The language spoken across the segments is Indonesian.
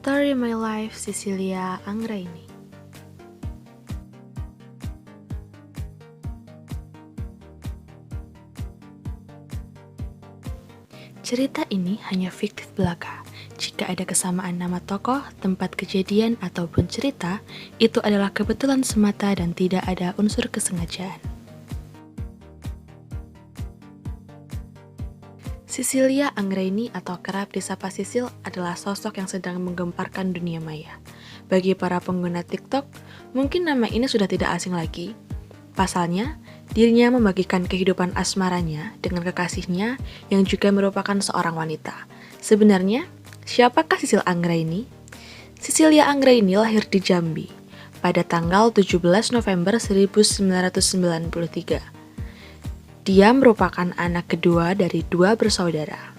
Story My Life Cecilia Anggraini. Cerita ini hanya fiktif belaka. Jika ada kesamaan nama tokoh, tempat kejadian, ataupun cerita, itu adalah kebetulan semata dan tidak ada unsur kesengajaan. Cecilia Anggraini atau kerap disapa Sisil adalah sosok yang sedang menggemparkan dunia maya. Bagi para pengguna TikTok, mungkin nama ini sudah tidak asing lagi. Pasalnya, dirinya membagikan kehidupan asmaranya dengan kekasihnya yang juga merupakan seorang wanita. Sebenarnya, siapakah Sisil Anggraini? Cecilia Anggraini lahir di Jambi pada tanggal 17 November 1993. Dia merupakan anak kedua dari dua bersaudara.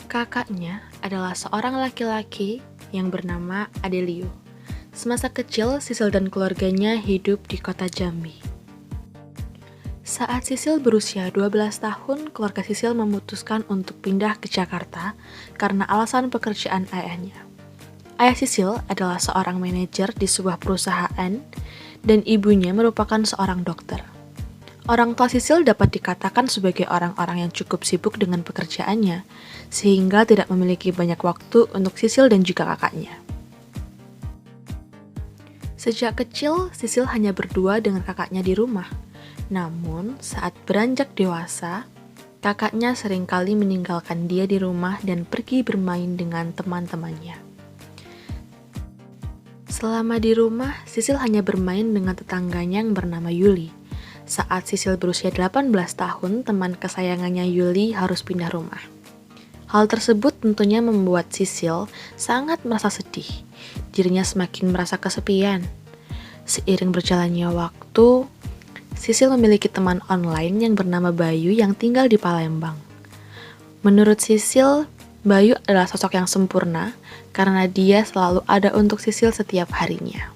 Kakaknya adalah seorang laki-laki yang bernama Adelio. Semasa kecil, Sisil dan keluarganya hidup di kota Jambi. Saat Sisil berusia 12 tahun, keluarga Sisil memutuskan untuk pindah ke Jakarta karena alasan pekerjaan ayahnya. Ayah Sisil adalah seorang manajer di sebuah perusahaan dan ibunya merupakan seorang dokter. Orang tua Sisil dapat dikatakan sebagai orang-orang yang cukup sibuk dengan pekerjaannya, sehingga tidak memiliki banyak waktu untuk Sisil dan juga kakaknya. Sejak kecil, Sisil hanya berdua dengan kakaknya di rumah. Namun, saat beranjak dewasa, kakaknya seringkali meninggalkan dia di rumah dan pergi bermain dengan teman-temannya. Selama di rumah, Sisil hanya bermain dengan tetangganya yang bernama Yuli. Saat Sisil berusia 18 tahun, teman kesayangannya Yuli harus pindah rumah. Hal tersebut tentunya membuat Sisil sangat merasa sedih. Dirinya semakin merasa kesepian. Seiring berjalannya waktu, Sisil memiliki teman online yang bernama Bayu yang tinggal di Palembang. Menurut Sisil, Bayu adalah sosok yang sempurna karena dia selalu ada untuk Sisil setiap harinya.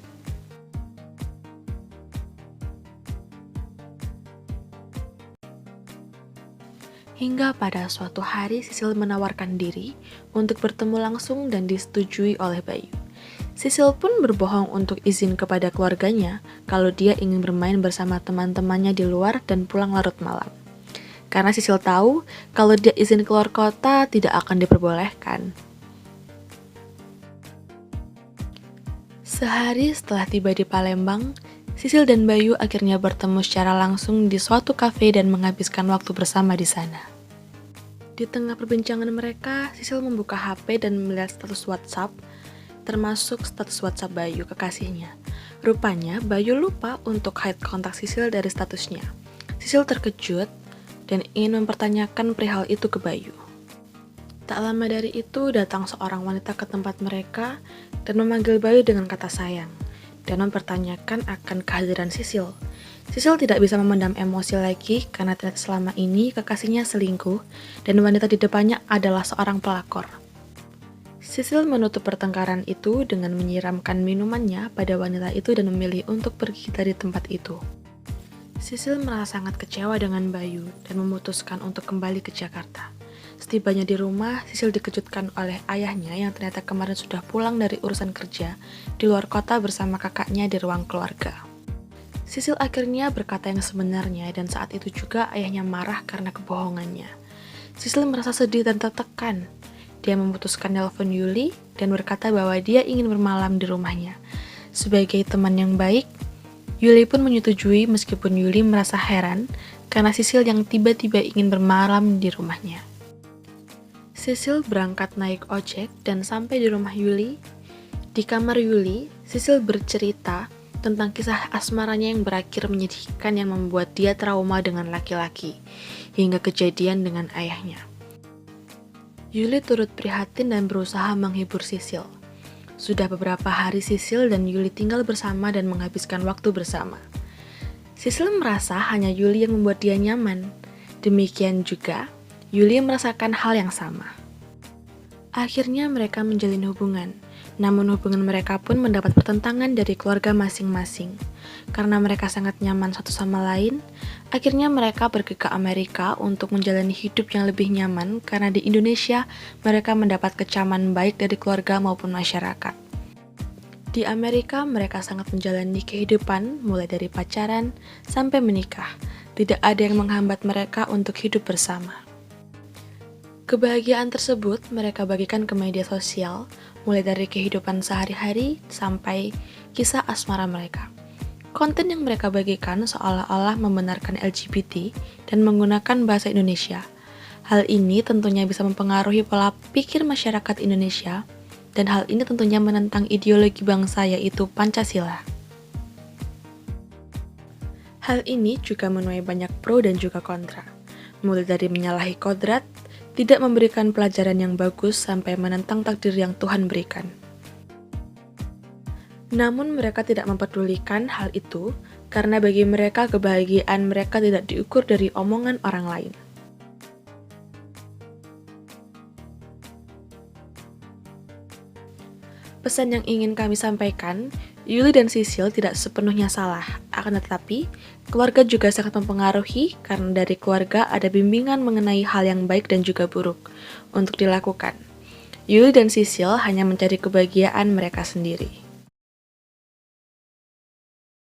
Hingga pada suatu hari Sisil menawarkan diri untuk bertemu langsung dan disetujui oleh Bayu. Sisil pun berbohong untuk izin kepada keluarganya kalau dia ingin bermain bersama teman-temannya di luar dan pulang larut malam. Karena Sisil tahu kalau dia izin keluar kota tidak akan diperbolehkan. Sehari setelah tiba di Palembang, Sisil dan Bayu akhirnya bertemu secara langsung di suatu kafe dan menghabiskan waktu bersama di sana. Di tengah perbincangan mereka, Sisil membuka HP dan melihat status WhatsApp, termasuk status WhatsApp Bayu kekasihnya. Rupanya, Bayu lupa untuk hide kontak Sisil dari statusnya. Sisil terkejut dan ingin mempertanyakan perihal itu ke Bayu. Tak lama dari itu, datang seorang wanita ke tempat mereka dan memanggil Bayu dengan kata sayang dan mempertanyakan akan kehadiran Sisil. Sisil tidak bisa memendam emosi lagi karena selama ini kekasihnya selingkuh dan wanita di depannya adalah seorang pelakor. Sisil menutup pertengkaran itu dengan menyiramkan minumannya pada wanita itu dan memilih untuk pergi dari tempat itu. Sisil merasa sangat kecewa dengan Bayu dan memutuskan untuk kembali ke Jakarta. Setibanya di rumah, Sisil dikejutkan oleh ayahnya yang ternyata kemarin sudah pulang dari urusan kerja di luar kota bersama kakaknya di ruang keluarga. Sisil akhirnya berkata yang sebenarnya dan saat itu juga ayahnya marah karena kebohongannya. Sisil merasa sedih dan tertekan. Dia memutuskan nelpon Yuli dan berkata bahwa dia ingin bermalam di rumahnya. Sebagai teman yang baik, Yuli pun menyetujui meskipun Yuli merasa heran karena Sisil yang tiba-tiba ingin bermalam di rumahnya. Sisil berangkat naik ojek dan sampai di rumah Yuli. Di kamar Yuli, Sisil bercerita tentang kisah asmaranya yang berakhir menyedihkan yang membuat dia trauma dengan laki-laki, hingga kejadian dengan ayahnya. Yuli turut prihatin dan berusaha menghibur Sisil. Sudah beberapa hari Sisil dan Yuli tinggal bersama dan menghabiskan waktu bersama. Sisil merasa hanya Yuli yang membuat dia nyaman. Demikian juga, Yuli merasakan hal yang sama. Akhirnya mereka menjalin hubungan, Namun hubungan mereka pun mendapat pertentangan dari keluarga masing-masing. Karena mereka sangat nyaman satu sama lain, akhirnya mereka pergi ke Amerika untuk menjalani hidup yang lebih nyaman karena di Indonesia mereka mendapat kecaman baik dari keluarga maupun masyarakat. Di Amerika mereka sangat menjalani kehidupan mulai dari pacaran sampai menikah. Tidak ada yang menghambat mereka untuk hidup bersama. Kebahagiaan tersebut mereka bagikan ke media sosial, mulai dari kehidupan sehari-hari sampai kisah asmara mereka. Konten yang mereka bagikan seolah-olah membenarkan LGBT dan menggunakan bahasa Indonesia. Hal ini tentunya bisa mempengaruhi pola pikir masyarakat Indonesia, dan hal ini tentunya menentang ideologi bangsa yaitu Pancasila. Hal ini juga menuai banyak pro dan juga kontra, mulai dari menyalahi kodrat, tidak memberikan pelajaran yang bagus sampai menentang takdir yang Tuhan berikan. Namun mereka tidak mempedulikan hal itu karena bagi mereka kebahagiaan mereka tidak diukur dari omongan orang lain. Pesan yang ingin kami sampaikan, Yuli dan Sisil tidak sepenuhnya salah, akan tetapi keluarga juga sangat mempengaruhi karena dari keluarga ada bimbingan mengenai hal yang baik dan juga buruk untuk dilakukan. Yuli dan Sisil hanya mencari kebahagiaan mereka sendiri.